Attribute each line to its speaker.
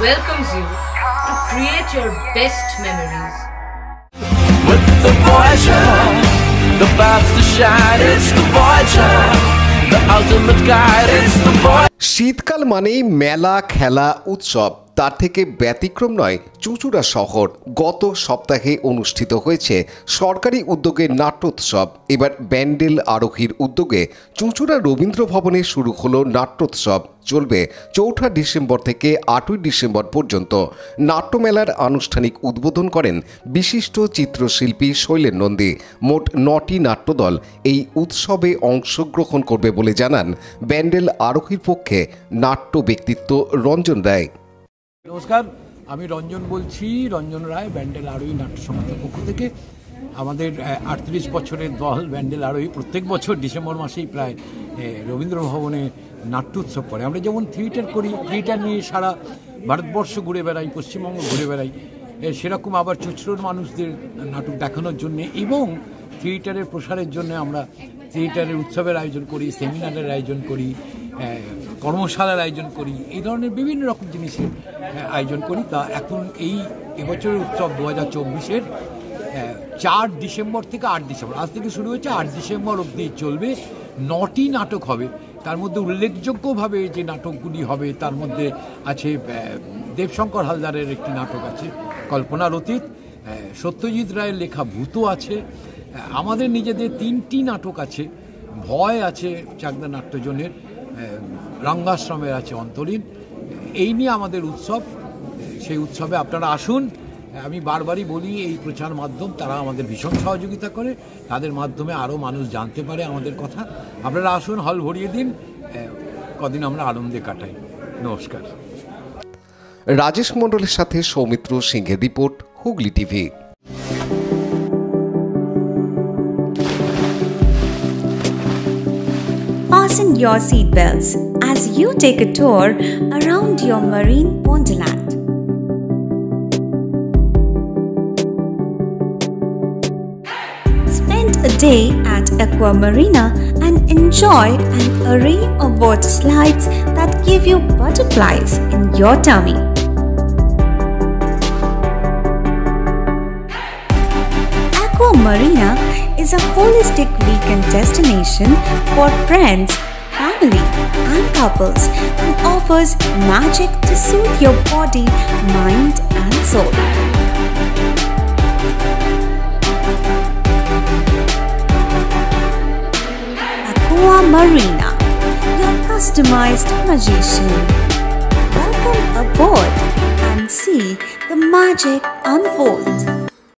Speaker 1: welcomes you to create your best memories.
Speaker 2: With the Voyager, the paths to shine, it's the Voyager, the ultimate guide, it's the Voyager.
Speaker 3: শীতকাল মানেই মেলা, খেলা, উৎসব। তার থেকে ব্যতিক্রম নয় চুঁচুড়া শহর। গত সপ্তাহে অনুষ্ঠিত হয়েছে সরকারি উদ্যোগে নাট্যোৎসব। এবার ব্যান্ডেল আরোহীর উদ্যোগে চুঁচুড়া রবীন্দ্র ভবনে শুরু হলো নাট্যোৎসব। চলবে 4 ডিসেম্বর থেকে 8 ডিসেম্বর পর্যন্ত। নাট্যমেলার আনুষ্ঠানিক উদ্বোধন করেন বিশিষ্ট চিত্রশিল্পী শৈলেন নন্দী। মোট 9টি নাট্যদল এই উৎসবে অংশগ্রহণ করবে বলে জানান ব্যান্ডেল আরোহীর পক্ষে নাট্য ব্যক্তিত্ব রঞ্জন রায়।
Speaker 4: নমস্কার, আমি রঞ্জন বলছি, রঞ্জন রায়, ব্যান্ডেল আরোহী নাট্য সমিতির পক্ষ থেকে। আমাদের 38 বছরের দল ব্যান্ডেল আরোহী প্রত্যেক বছর ডিসেম্বর মাসেই প্রায় রবীন্দ্র ভবনে নাট্যোৎসব করে। আমরা যেমন থিয়েটার করি, থিয়েটার নিয়ে সারা ভারতবর্ষ ঘুরে বেড়াই, পশ্চিমবঙ্গ ঘুরে বেড়াই, সেরকম আবার চুঁচুড়ার মানুষদের নাটক দেখানোর জন্যে এবং থিয়েটারের প্রসারের জন্য আমরা থিয়েটারের উৎসবের আয়োজন করি, সেমিনারের আয়োজন করি, কর্মশালার আয়োজন করি, এই ধরনের বিভিন্ন রকম জিনিসের আয়োজন করি। তা এখন এবছরের উৎসব 2024-এর 4 ডিসেম্বর থেকে 8 ডিসেম্বর, আজ থেকে শুরু হয়েছে, 8 ডিসেম্বর অবধি চলবে। 9টি নাটক হবে। তার মধ্যে উল্লেখযোগ্যভাবে যে নাটকগুলি হবে তার মধ্যে আছে দেবশঙ্কর হালদারের একটি নাটক আছে কল্পনার অতীত, সত্যজিৎ রায়ের লেখা ভূত আছে, আমাদের নিজেদের 3টি নাটক আছে, ভয় আছে চাকদা নাট্যজনের, রঙ্গাশ্রমের আছে অন্তরীণ। এই নিয়ে আমাদের উৎসব। সেই উৎসবে আপনারা আসুন। আমি বারবারই বলি, এই প্রচার মাধ্যম তারা আমাদের ভীষণ সহযোগিতা করে, তাদের মাধ্যমে আরও মানুষ জানতে পারে আমাদের কথা। আপনারা আসুন, হল ভরিয়ে দিন, কদিন আমরা আনন্দে কাটাই। নমস্কার।
Speaker 3: রাজেশ মণ্ডলের সাথে সৌমিত্র সিংহের report, Hooghly TV.
Speaker 5: Fasten your seatbelts as you take a tour around your marine wonderland. Spend a day at Aqua Marina and enjoy an array of water slides that give you butterflies in your tummy. Aqua Marina is a holistic weekend destination for friends, family and couples and offers magic to soothe your body, mind and soul. Aqua Marina, your customized magician. Welcome aboard and see the magic unfold.